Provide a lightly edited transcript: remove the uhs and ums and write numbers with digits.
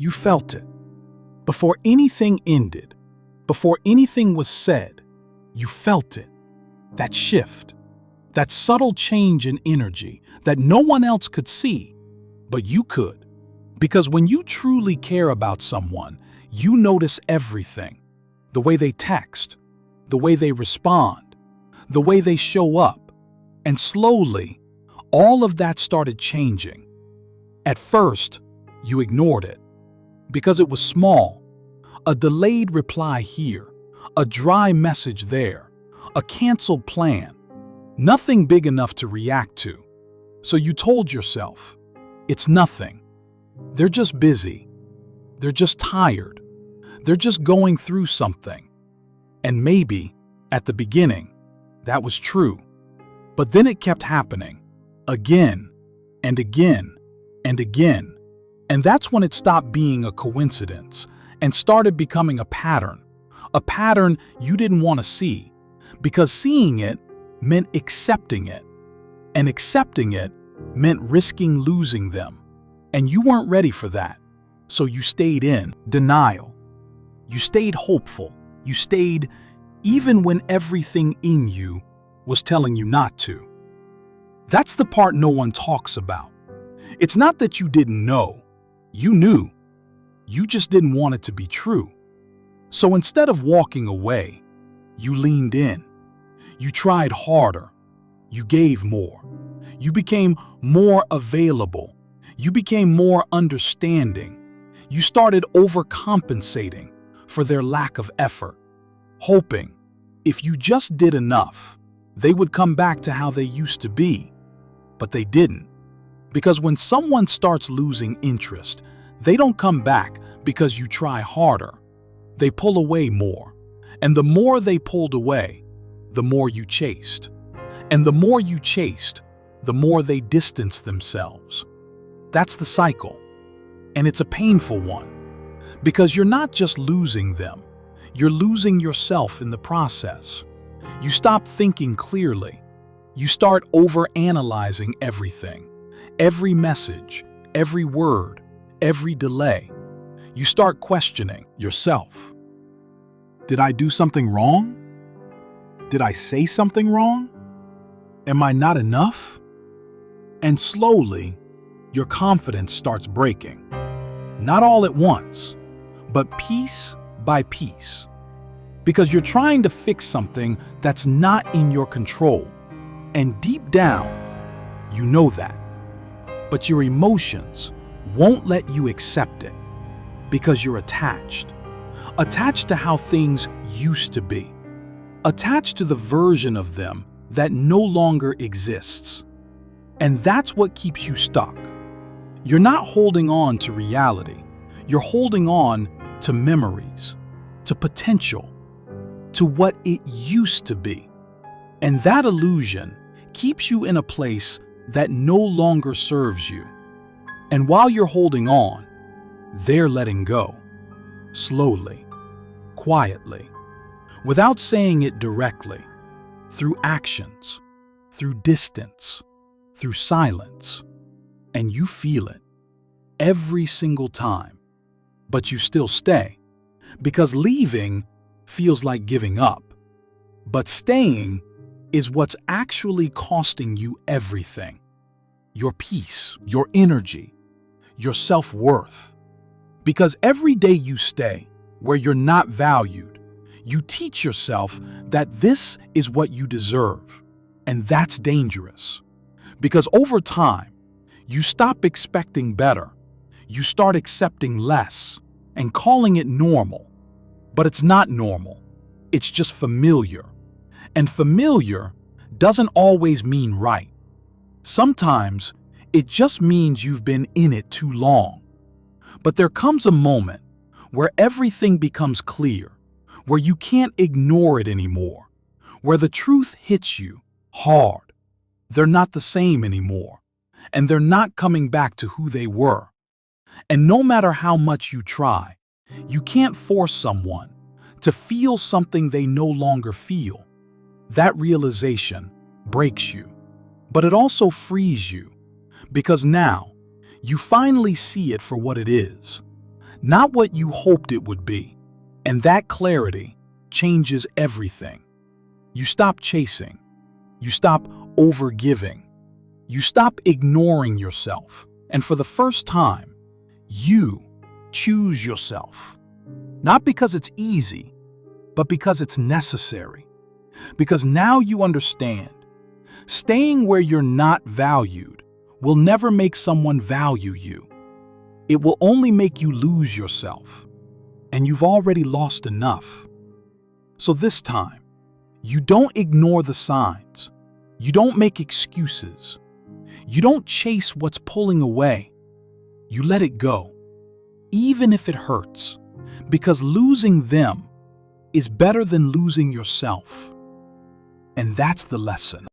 You felt it. Before anything ended, before anything was said, you felt it. That shift, that subtle change in energy that no one else could see, but you could. Because when you truly care about someone, you notice everything. The way they text, the way they respond, the way they show up. And slowly, all of that started changing. At first, you ignored it because it was small. A delayed reply here, a dry message there, a canceled plan. Nothing big enough to react to. So you told yourself, it's nothing. They're just busy. They're just tired. They're just going through something. And maybe, at the beginning, that was true. But then it kept happening. Again, and again, and again. And that's when it stopped being a coincidence and started becoming a pattern you didn't want to see, because seeing it meant accepting it, and accepting it meant risking losing them. And you weren't ready for that, so you stayed in denial. You stayed hopeful. You stayed even when everything in you was telling you not to. That's the part no one talks about. It's not that you didn't know. You knew. You just didn't want it to be true. So instead of walking away, you leaned in. You tried harder. You gave more. You became more available. You became more understanding. You started overcompensating for their lack of effort, hoping if you just did enough, they would come back to how they used to be. But they didn't. Because when someone starts losing interest, they don't come back because you try harder. They pull away more. And the more they pulled away, the more you chased. And the more you chased, the more they distanced themselves. That's the cycle. And it's a painful one. Because you're not just losing them, you're losing yourself in the process. You stop thinking clearly. You start overanalyzing everything. Every message, every word, every delay. You start questioning yourself. Did I do something wrong? Did I say something wrong? Am I not enough? And slowly, your confidence starts breaking. Not all at once, but piece by piece. Because you're trying to fix something that's not in your control. And deep down, you know that. But your emotions won't let you accept it because you're attached. Attached to how things used to be. Attached to the version of them that no longer exists. And that's what keeps you stuck. You're not holding on to reality. You're holding on to memories, to potential, to what it used to be. And that illusion keeps you in a place that no longer serves you. And while you're holding on, they're letting go. Slowly, quietly, without saying it directly, through actions, through distance, through silence. And you feel it every single time. But you still stay, because leaving feels like giving up. But staying is what's actually costing you everything. Your peace, your energy, your self-worth. Because every day you stay where you're not valued, you teach yourself that this is what you deserve. And that's dangerous. Because over time, you stop expecting better. You start accepting less and calling it normal. But it's not normal. It's just familiar. And familiar doesn't always mean right. Sometimes it just means you've been in it too long. But there comes a moment where everything becomes clear, where you can't ignore it anymore, where the truth hits you hard. They're not the same anymore, and they're not coming back to who they were. And no matter how much you try, you can't force someone to feel something they no longer feel. That realization breaks you, but it also frees you, because now you finally see it for what it is. not what you hoped it would be. And that clarity changes everything. You stop chasing. You stop overgiving. You stop ignoring yourself. And for the first time, you choose yourself. Not because it's easy, but because it's necessary. Because now you understand, staying where you're not valued will never make someone value you. It will only make you lose yourself. And you've already lost enough. So this time, you don't ignore the signs. You don't make excuses. You don't chase what's pulling away. You let it go, even if it hurts, because losing them is better than losing yourself. And that's the lesson.